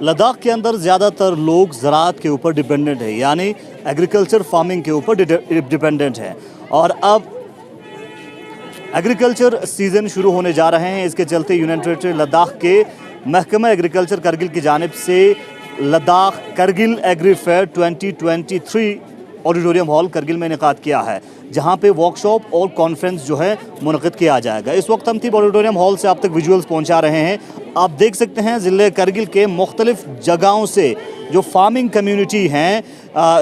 लद्दाख के अंदर ज़्यादातर लोग ज़राअत के ऊपर डिपेंडेंट है, यानी एग्रीकल्चर फार्मिंग के ऊपर डिपेंडेंट है। और अब एग्रीकल्चर सीज़न शुरू होने जा रहे हैं। इसके चलते यूनियन टेरिटरी लद्दाख के महकमा एग्रीकल्चर करगिल की जानिब से Ladakh Kargil agri fair 2023 auditorium hall Kargil में इनेकाद किया है, जहां पे वर्कशॉप और कॉन्फ्रेंस जो है मुनक़िद किया जाएगा। इस वक्त हम थीप ऑडिटोरियम हॉल से आप तक विजुअल्स पहुंचा रहे हैं। आप देख सकते हैं ज़िले करगिल के मुख्तलिफ जगहों से जो फार्मिंग कम्युनिटी हैं,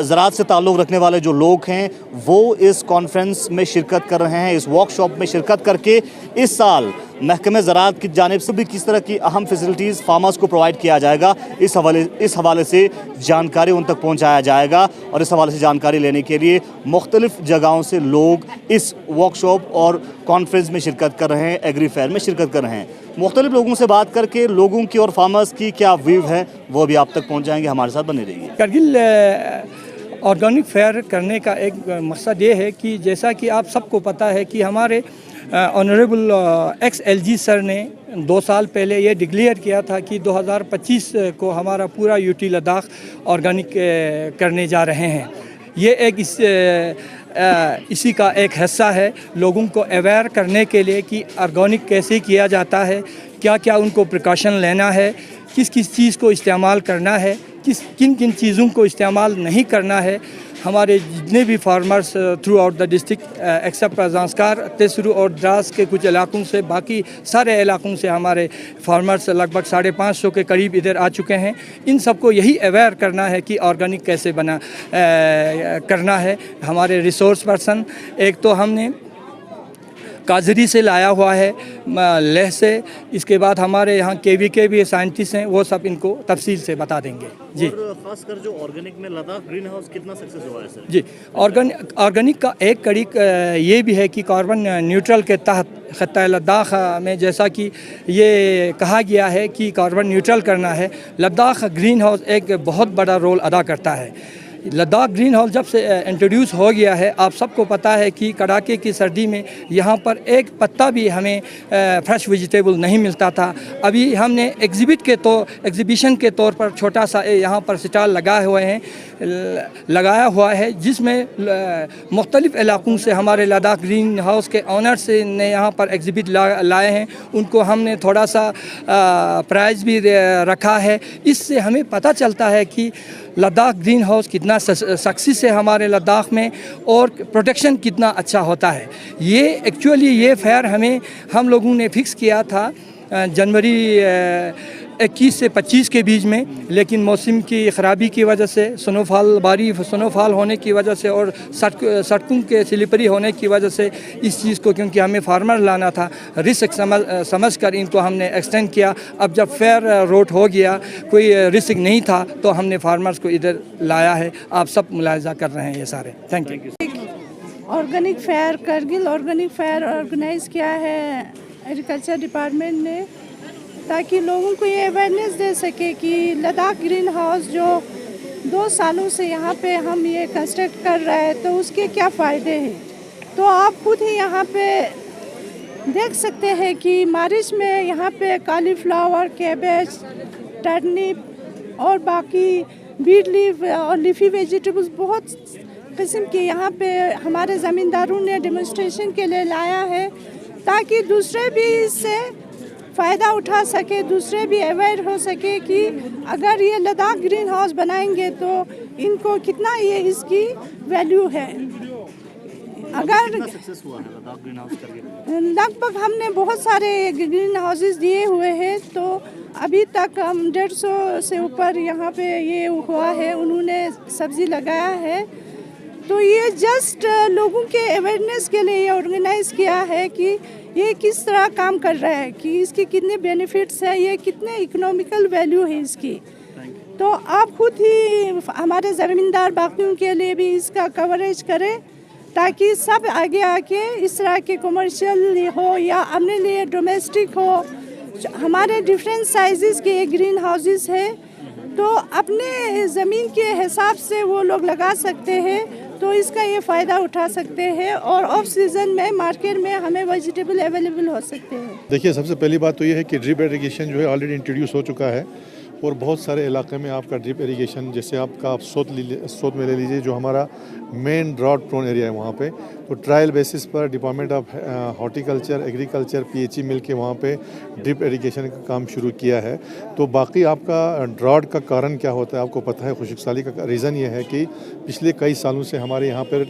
ज़राअत से ताल्लुक़ रखने वाले जो लोग हैं, वो इस कॉन्फ्रेंस में शिरकत कर रहे हैं। इस वर्कशॉप में शिरकत करके इस साल महकमे ज़राअत की जानिब से भी किस तरह की अहम फैसिलिटीज़ फार्मर्स को प्रोवाइड किया जाएगा, इस हवाले से जानकारी उन तक पहुंचाया जाएगा। और इस हवाले से जानकारी लेने के लिए मुख्तलिफ जगहों से लोग इस वर्कशॉप और कॉन्फ्रेंस में शिरकत कर रहे हैं, एग्री फेयर में शिरकत कर रहे हैं। मुख्तलिफ लोगों से बात करके लोगों की और फार्मर्स की क्या व्यू है वो भी आप तक पहुँचाएँगे। हमारे साथ बने रहिए। करगिल ऑर्गेनिक फेयर करने का एक मकसद ये है कि जैसा कि आप सबको पता है कि हमारे ऑनरेबल XLG सर ने 2 साल पहले ये डिक्लेयर किया था कि 2025 को हमारा पूरा यूटी लद्दाख ऑर्गेनिक करने जा रहे हैं। ये एक इसी का एक हिस्सा है, लोगों को अवेयर करने के लिए कि ऑर्गेनिक कैसे किया जाता है, क्या क्या उनको प्रिकॉशन लेना है, किस किस चीज़ को इस्तेमाल करना है, किन किन चीज़ों को इस्तेमाल नहीं करना है। हमारे जितने भी farmers throughout the district except Zanskar, Taisuru और द्रास के कुछ इलाकों से, बाकी सारे इलाकों से हमारे फार्मर्स लगभग 550 के करीब इधर आ चुके हैं। इन सबको यही अवेयर करना है कि ऑर्गेनिक कैसे करना है। हमारे रिसोर्स पर्सन एक तो हमने काजरी से लाया हुआ है, लेह से, इसके बाद हमारे यहाँ KVK भी साइंटिस्ट हैं, वो सब इनको तफसील से बता देंगे। जी, और खासकर जो ऑर्गेनिक में लद्दाख ग्रीन हाउस कितना सक्सेस हुआ है सर? जी, ऑर्गेनिक का एक कड़ी ये भी है कि कार्बन न्यूट्रल के तहत खत्ता लद्दाख में जैसा कि ये कहा गया है कि कार्बन न्यूट्रल करना है, लद्दाख ग्रीन हाउस एक बहुत बड़ा रोल अदा करता है। लद्दाख ग्रीन हाउस जब से इंट्रोड्यूस हो गया है, आप सबको पता है कि कड़ाके की सर्दी में यहाँ पर एक पत्ता भी हमें फ्रेश वेजिटेबल नहीं मिलता था। अभी हमने एग्जीबिशन के तौर पर छोटा सा यहाँ पर स्टॉल लगाया हुआ है, जिसमें मुख्तलिफ़ इलाक़ों से हमारे लद्दाख ग्रीन हाउस के ऑनर्स ने यहाँ पर एग्जिबिट लाए हैं। उनको हमने थोड़ा सा प्राइज़ भी रखा है। इससे हमें पता चलता है कि लद्दाख ग्रीन हाउस कितना सक्सेस है हमारे लद्दाख में और प्रोटेक्शन कितना अच्छा होता है। ये एक्चुअली ये फेयर हम लोगों ने फिक्स किया था जनवरी 21 से 25 के बीच में, लेकिन मौसम की ख़राबी की वजह से, स्नोफॉल होने की वजह से और सड़कों के स्लिपरी होने की वजह से इस चीज़ को, क्योंकि हमें फार्मर लाना था, रिस्क समझ कर इनको हमने एक्सटेंड किया। अब जब फेयर रोड हो गया, कोई रिस्क नहीं था, तो हमने फार्मर्स को इधर लाया है। आप सब मुलाहिजा कर रहे हैं ये सारे। Thank you. Organic fair, Kargil organic fair organise किया है एग्रीकल्चर डिपार्टमेंट ने, ताकि लोगों को ये अवेयरनेस दे सके कि लद्दाख ग्रीन हाउस जो 2 सालों से यहाँ पे हम ये कंस्ट्रक्ट कर रहे हैं, तो उसके क्या फ़ायदे हैं। तो आप खुद ही यहाँ पे देख सकते हैं कि मार्च में यहाँ पे कॉलीफ्लावर, कैबेज, टर्निप और बाकी बीट लीफ और लीफी वेजिटेबल्स बहुत किस्म के यहाँ पे हमारे ज़मींदारों ने डेमोन्स्ट्रेशन के लिए लाया है, ताकि दूसरे भी इससे फ़ायदा उठा सके, दूसरे भी अवेयर हो सके कि अगर ये लद्दाख ग्रीन हाउस बनाएंगे तो इनको कितना ये इसकी वैल्यू है। अगर सक्सेस हुआ है लद्दाख ग्रीन हाउस करके? लगभग हमने बहुत सारे ग्रीन हाउसेस दिए हुए हैं, तो अभी तक हम 150 से ऊपर यहाँ पे ये हुआ है, उन्होंने सब्ज़ी लगाया है। तो ये जस्ट लोगों के अवेयरनेस के लिए ये ऑर्गेनाइज़ किया है कि ये किस तरह काम कर रहा है, कि इसके कितने बेनिफिट्स हैं, ये कितने इकोनॉमिकल वैल्यू है इसकी। तो आप खुद ही हमारे ज़मींदार बाकियों के लिए भी इसका कवरेज करें, ताकि सब आगे आके इस तरह के कमर्शियल हो या अपने लिए डोमेस्टिक हो। हमारे डिफरेंट साइज़ के ग्रीन हाउसेस है, तो अपने ज़मीन के हिसाब से वो लोग लगा सकते हैं, तो इसका ये फ़ायदा उठा सकते हैं और ऑफ सीज़न में मार्केट में हमें वेजिटेबल अवेलेबल हो सकते हैं। देखिए, सबसे पहली बात तो ये है कि ड्रिप इरिगेशन जो है ऑलरेडी इंट्रोड्यूस हो चुका है और बहुत सारे इलाके में आपका ड्रिप इरिगेशन, जैसे आपका आप सोत में ले लीजिए जो हमारा मेन ड्रॉट प्रोन एरिया है वहाँ पे, तो ट्रायल बेसिस पर department of horticulture agriculture PHE मिल के वहाँ पे ड्रिप इरिगेशन का काम शुरू किया है। तो बाकी आपका ड्रॉट का कारण क्या होता है आपको पता है, खुशकसाली का रीज़न ये है कि पिछले कई सालों से हमारे यहाँ पर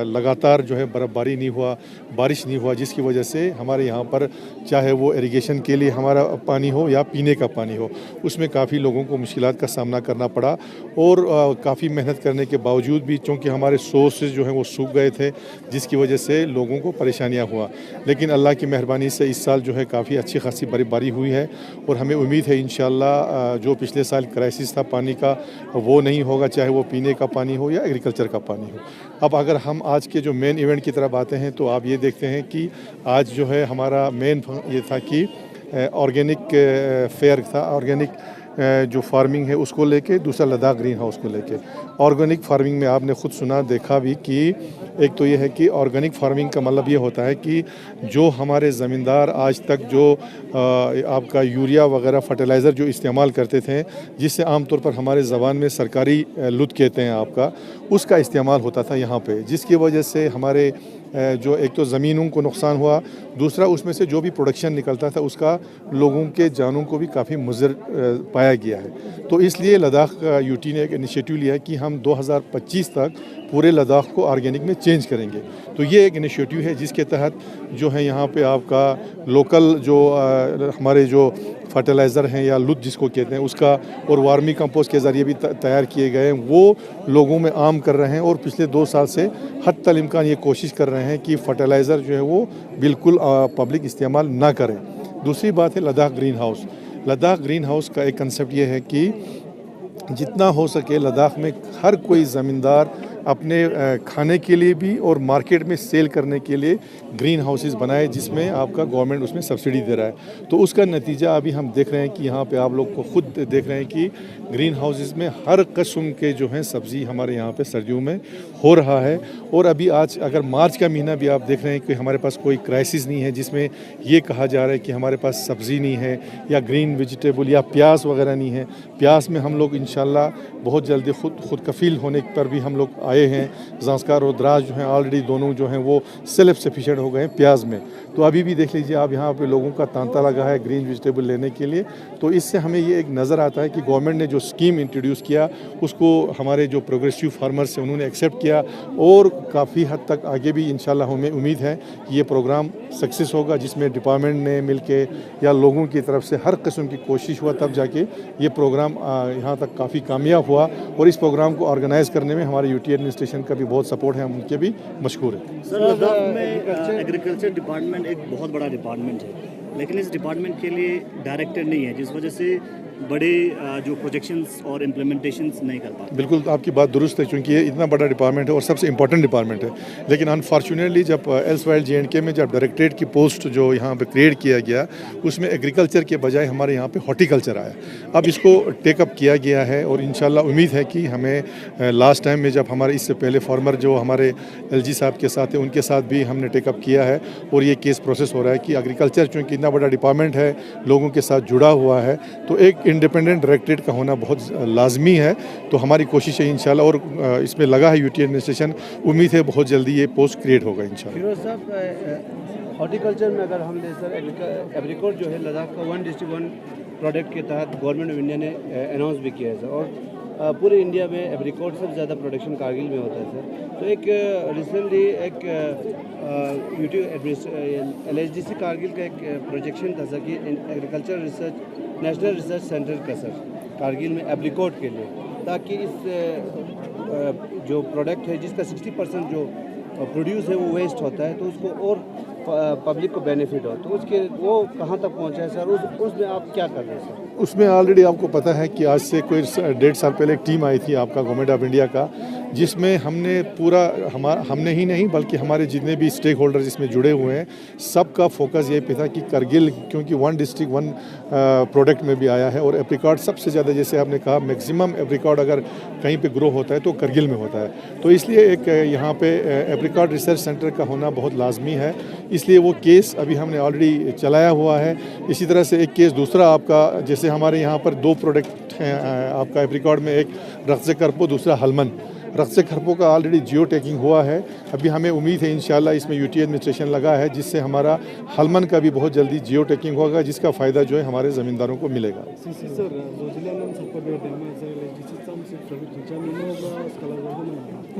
लगातार जो है बर्फ़बारी नहीं हुआ, बारिश नहीं हुआ, जिसकी वजह से हमारे यहाँ पर चाहे वो इरिगेशन के लिए हमारा पानी हो या पीने का पानी हो, उसमें काफ़ी लोगों को मुश्किलात का सामना करना पड़ा। और काफ़ी मेहनत करने के बावजूद भी चूँकि हमारे सोर्सेज जो हैं वो सूख गए थे, जिसकी वजह से लोगों को परेशानियां हुआ। लेकिन अल्लाह की मेहरबानी से इस साल जो है काफ़ी अच्छी खासी बर्फबारी हुई है और हमें उम्मीद है इंशाल्लाह जो पिछले साल क्राइसिस था पानी का वो नहीं होगा, चाहे वो पीने का पानी हो या एग्रीकल्चर का पानी हो। अब अगर हम आज के जो मेन इवेंट की तरफ आते हैं तो आप ये देखते हैं कि आज जो है हमारा मेन ये था कि ऑर्गेनिक फेयर था, ऑर्गेनिक जो फार्मिंग है उसको लेके, दूसरा लद्दाख ग्रीन हाउस को लेके। ऑर्गेनिक फार्मिंग में आपने खुद सुना देखा भी कि एक तो ये है कि ऑर्गेनिक फार्मिंग का मतलब ये होता है कि जो हमारे ज़मींदार आज तक जो आपका यूरिया वगैरह फर्टिलाइज़र जो इस्तेमाल करते थे, जिससे आमतौर पर हमारे ज़बान में सरकारी लुत कहते हैं आपका, उसका इस्तेमाल होता था यहाँ पे, जिसकी वजह से हमारे जो एक तो ज़मीनों को नुकसान हुआ, दूसरा उसमें से जो भी प्रोडक्शन निकलता था उसका लोगों के जानों को भी काफ़ी मुज़र पाया गया है। तो इसलिए लद्दाख यूटी ने एक इनिशिएटिव लिया कि हम 2025 तक पूरे लद्दाख को ऑर्गेनिक में चेंज करेंगे। तो ये एक इनिशिएटिव है जिसके तहत जो है यहाँ पे आपका लोकल जो हमारे जो फर्टिलाइज़र हैं या लुत जिसको कहते हैं उसका और वार्मी कंपोस्ट के ज़रिए भी तैयार किए गए हैं, वो लोगों में आम कर रहे हैं। और पिछले 2 साल से हद तक इम्कान ये कोशिश कर रहे हैं कि फ़र्टिलाइज़र जो है वो बिल्कुल पब्लिक इस्तेमाल ना करें। दूसरी बात है Ladakh green house. Ladakh green house का एक कंसेप्ट ये है कि जितना हो सके लद्दाख में हर कोई ज़मींदार अपने खाने के लिए भी और मार्केट में सेल करने के लिए ग्रीन हाउसेस बनाए, जिसमें आपका गवर्नमेंट उसमें सब्सिडी दे रहा है। तो उसका नतीजा अभी हम देख रहे हैं कि यहाँ पे आप लोग को खुद देख रहे हैं कि ग्रीन हाउसेस में हर किस्म के जो हैं सब्ज़ी हमारे यहाँ पे सर्दियों में हो रहा है। और अभी आज अगर मार्च का महीना भी आप देख रहे हैं कि हमारे पास कोई क्राइसिस नहीं है जिसमें ये कहा जा रहा है कि हमारे पास सब्ज़ी नहीं है या ग्रीन वेजिटेबल या प्याज वगैरह नहीं है। प्याज में हम लोग इंशाल्लाह बहुत जल्दी खुद कफ़ील होने पर भी हम लोग आए हैं। ज़ांस्कार और द्रास जो हैं ऑलरेडी दोनों जो हैं वो सेल्फ सफिशिएंट हो गए हैं प्याज में। तो अभी भी देख लीजिए आप यहाँ पे लोगों का तांता लगा है ग्रीन वेजिटेबल लेने के लिए। तो इससे हमें ये एक नज़र आता है कि गवर्नमेंट ने जो स्कीम इंट्रोड्यूस किया उसको हमारे जो प्रोग्रेसिव फार्मर्स हैं उन्होंने एक्सेप्ट किया और काफ़ी हद तक आगे भी इंशाल्लाह हमें उम्मीद है कि ये प्रोग्राम सक्सेस होगा, जिसमें डिपार्टमेंट ने मिलके या लोगों की तरफ से हर किस्म की कोशिश हुआ तब जाके ये प्रोग्राम यहाँ तक काफ़ी कामयाब हुआ। और इस प्रोग्राम को ऑर्गेनाइज़ करने में हमारे यूटी एडमिनिस्ट्रेशन का भी बहुत सपोर्ट है, हम उनके भी मशहूर हैं। सर, लद्दाख में एग्रीकल्चर डिपार्टमेंट एक बहुत बड़ा डिपार्टमेंट है, लेकिन इस डिपार्टमेंट के लिए डायरेक्टर नहीं है, जिस वजह से बड़े जो प्रोजेक्शंस और इम्प्लीमेंटेशंस नहीं कर पाते। बिल्कुल आपकी बात दुरुस्त है, क्योंकि ये इतना बड़ा डिपार्टमेंट है और सबसे इम्पोर्टेंट डिपार्टमेंट है। लेकिन अनफॉर्चुनेटली जब एल्सवाइल JNK में जब डायरेक्टरेट की पोस्ट जो यहाँ पे क्रिएट किया गया उसमें एग्रीकल्चर के बजाय हमारे यहाँ पे हॉर्टिकल्चर आया। अब इसको टेकअप किया गया है और इंशाल्लाह उम्मीद है कि हमें लास्ट टाइम में जब हमारे इससे पहले फार्मर जो हमारे LG साहब के साथ है उनके साथ भी हमने टेकअप किया है और ये केस प्रोसेस हो रहा है कि एग्रीकल्चर चूँकि इतना बड़ा डिपार्टमेंट है, लोगों के साथ जुड़ा हुआ है, तो एक इंडिपेंडेंट डायरेक्टरेट का होना बहुत लाजमी है। तो हमारी कोशिश है इंशाल्लाह, और इसमें लगा है यूटी एडमिनिस्ट्रेशन, उम्मीद है बहुत जल्दी ये पोस्ट क्रिएट होगा इंशाल्लाह। फिरोज साहब, हॉर्टिकल्चर में अगर हम ले सर एग्रीकोट जो है लद्दाख का 1 डिस्ट्रिक्ट 1 प्रोडक्ट के तहत गवर्नमेंट ऑफ इंडिया ने अनाउंस भी किया है सर, और पूरे इंडिया में एग्रीकोट सबसे ज़्यादा प्रोडक्शन कारगिल में होता है सर। तो एक रिसेंटली एक यूटी LHDC कारगिल का एक प्रोजेक्शन था सर कि agriculture research national research centre का सर कारगिल में एप्रिकॉट के लिए, ताकि इस जो प्रोडक्ट है जिसका 60% जो प्रोड्यूस है वो वेस्ट होता है, तो उसको और पब्लिक को बेनिफिट हो, तो उसके वो कहाँ तक पहुँचा है सर, उसमें आप क्या कर रहे हैं सर? उसमें ऑलरेडी आपको पता है कि आज से कोई 1.5 साल पहले एक टीम आई थी आपका गवर्नमेंट ऑफ इंडिया का, जिसमें हमने हमने ही नहीं बल्कि हमारे जितने भी स्टेक होल्डर जिसमें जुड़े हुए हैं, सबका फोकस ये पे था कि करगिल, क्योंकि वन डिस्ट्रिक्ट वन प्रोडक्ट में भी आया है और एप्रिकॉट सबसे ज़्यादा, जैसे आपने कहा, मैक्सिमम एप्रिकॉट अगर कहीं पे ग्रो होता है तो करगिल में होता है। तो इसलिए एक यहाँ पे एप्रिकॉट रिसर्च सेंटर का होना बहुत लाजमी है। इसलिए वो केस अभी हमने ऑलरेडी चलाया हुआ है। इसी तरह से एक केस दूसरा आपका, जैसे हमारे यहाँ पर 2 प्रोडक्ट हैं आपका एप्रिकॉट में, एक रक्स करपो, दूसरा हलमन। रक्स खरपो का ऑलरेडी जियो टैगिंग हुआ है। अभी हमें उम्मीद है इंशाल्लाह इसमें यूटी एडमिनिस्ट्रेशन लगा है, जिससे हमारा हलमन का भी बहुत जल्दी जियो टैगिंग होगा, जिसका फ़ायदा जो है हमारे ज़मींदारों को मिलेगा।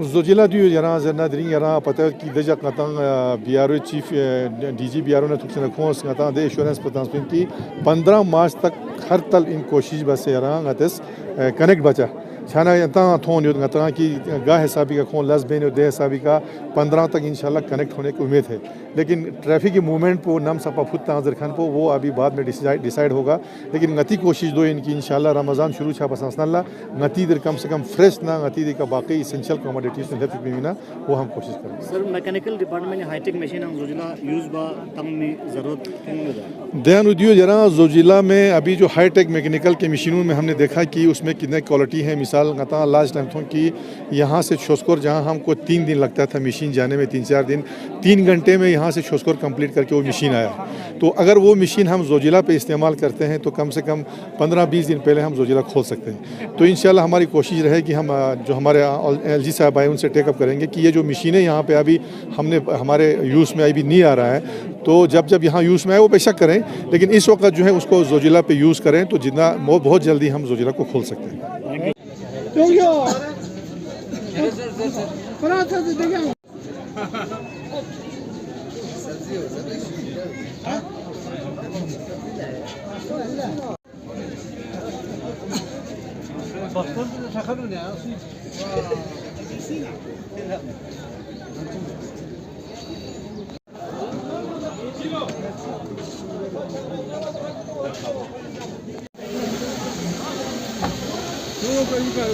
जोजिला दियो यरा जरना दरिंग यरा पता की दजा कतंग बियारो चीफ डीजी बियारो ने तुक्सन खोस कता दे एश्योरेंस पतांस की 15 मार्च तक हर तल इन कोशिश बस यरा गतस कनेक्ट बचा छाना यता थोन युद्ध गता की गा हिसाबी का खोन लस बेन और दे हिसाबी का 15 तक इंशाल्लाह कनेक्ट होने की उम्मीद है। लेकिन ट्रैफिक की मूवमेंट को नम सपा फुट ताजर खान को वो अभी बाद में डिसाइड होगा। लेकिन गति कोशिश दो इनकी इंशाल्लाह रमज़ान शुरू छा पसंद गति दर कम से कम फ्रेश ना गति का बाकी इसेंशियल कमोडिटीज ना वो हम कोशिश करेंगे। सर मैकेनिकल डिपार्टमेंट में हाईटेक मशीन हम जोजिला यूज बा तम में ज़रूरत ध्यान उद्योग जरा जोजिला में अभी जो हाईटेक मैकेनिकल के मशीनों में हमने देखा कि उसमें कितने क्वालिटी है। मिसाल गता लास्ट टाइम थों कि यहाँ से छोस्कोर जहाँ हमको 3 दिन लगता था मशीन जाने में, 3-4 दिन, 3 घंटे में यहाँ से छोस्कोर कंप्लीट करके वो मशीन आया। तो अगर वो मशीन हम जोजिला पे इस्तेमाल करते हैं तो कम से कम 15-20 दिन पहले हम जोजिला खोल सकते हैं। तो इंशाल्लाह हमारी कोशिश रहेगी, हम जो हमारे एलजी साहब आए उनसे टेकअप करेंगे कि ये जो मशीनें यहाँ पे अभी हमारे यूज़ में अभी नहीं आ रहा है, तो जब यहाँ यूज़ में आए वो बेशक करें, लेकिन इस वक्त जो है उसको जोजिला पे यूज़ करें तो जितना बहुत जल्दी हम जोजिला को खोल सकते हैं।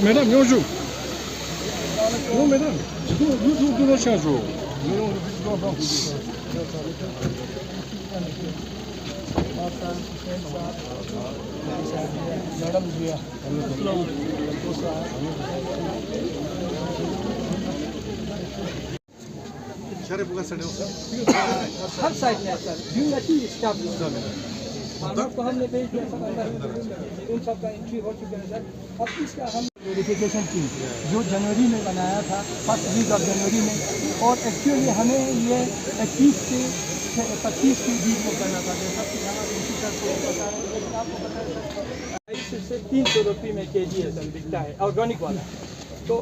मैडम यो जो नो मैडम दूर से जो हर साइड में सर स्टाफ आपको हमने भेज दिया सब अंदर, उन सब का एंट्री हो चुका है सर। अब इसका हम वेरिफिकेशन की जो जनवरी में बनाया था, फर्स्ट वीक ऑफ जनवरी में, और एक्चुअली हमें ये 21 से 25 के बीच में करना था, जैसा कि हमारे इसी तरह से बता रहे हैं। लेकिन आपको पता है सर 250 से 300 रुपये में केजी है सर बिकता है ऑर्गेनिक वाला। तो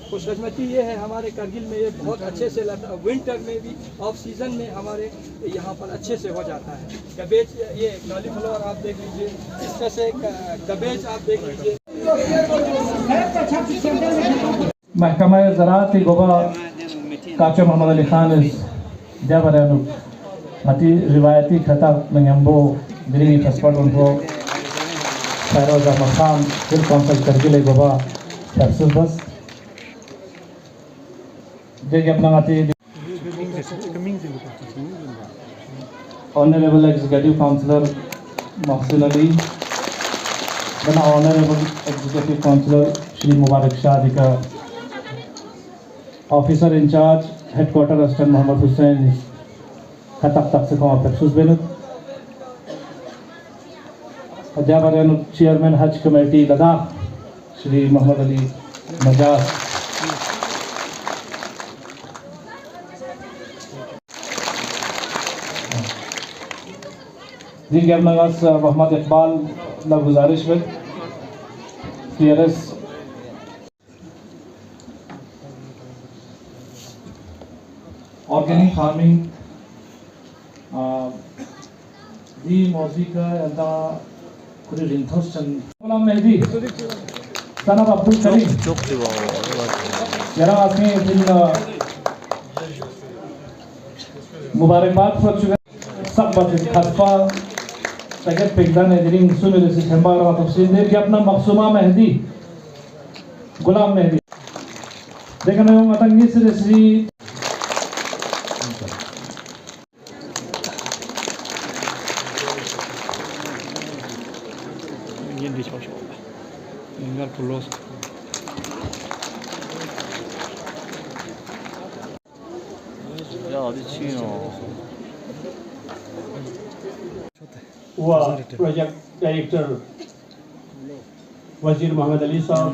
खुशकिस्मती ये है हमारे करगिल में ये बहुत अच्छे से विंटर में भी ऑफ सीज़न में हमारे यहाँ पर अच्छे से हो जाता है। कबेज, ये कॉलीफ्लावर आप देख लीजिए, इस तरह से कबेज आप देख लीजिए। महकमा ज़राअत गोबा काचो मोहम्मद अली खान जबरनु मती रिवायती खता मंगम्बो दिल्ली पासपोर्ट उनको फैरोज अहमद खान फिर काउंसिल करगिल गोबा तफसील बस जगह अपना आते honourable executive councillor Mohsin Ali बना honourable executive councillor Shri Mubarak Shah अधिका officer in-charge headquarter assistant Mohammad Hussain खतक तक से कौन अफसोस बेनत अजाबर चेयरमैन हज कमेटी लद्दाख श्री मोहम्मद अली मजाज जिनके अपना मोहम्मद इकबाल ला गुजारिश में TRS ऑर्गेनिक फार्मिंग दी मौजिका अंदा कुछ रिंथोसन गुलाम मेहदी सनब अब्दुल करीम जरा आपने दिन मुबारकबाद फर चुका सब बातें खासपा तगत पिगदान एडरिंग सुमेर से खंबार और तफसील दे कि अपना मखसूमा मेहदी गुलाम Mehdi Dengan yung matangis Sri Project Director Wazir Muhammad Ali Saab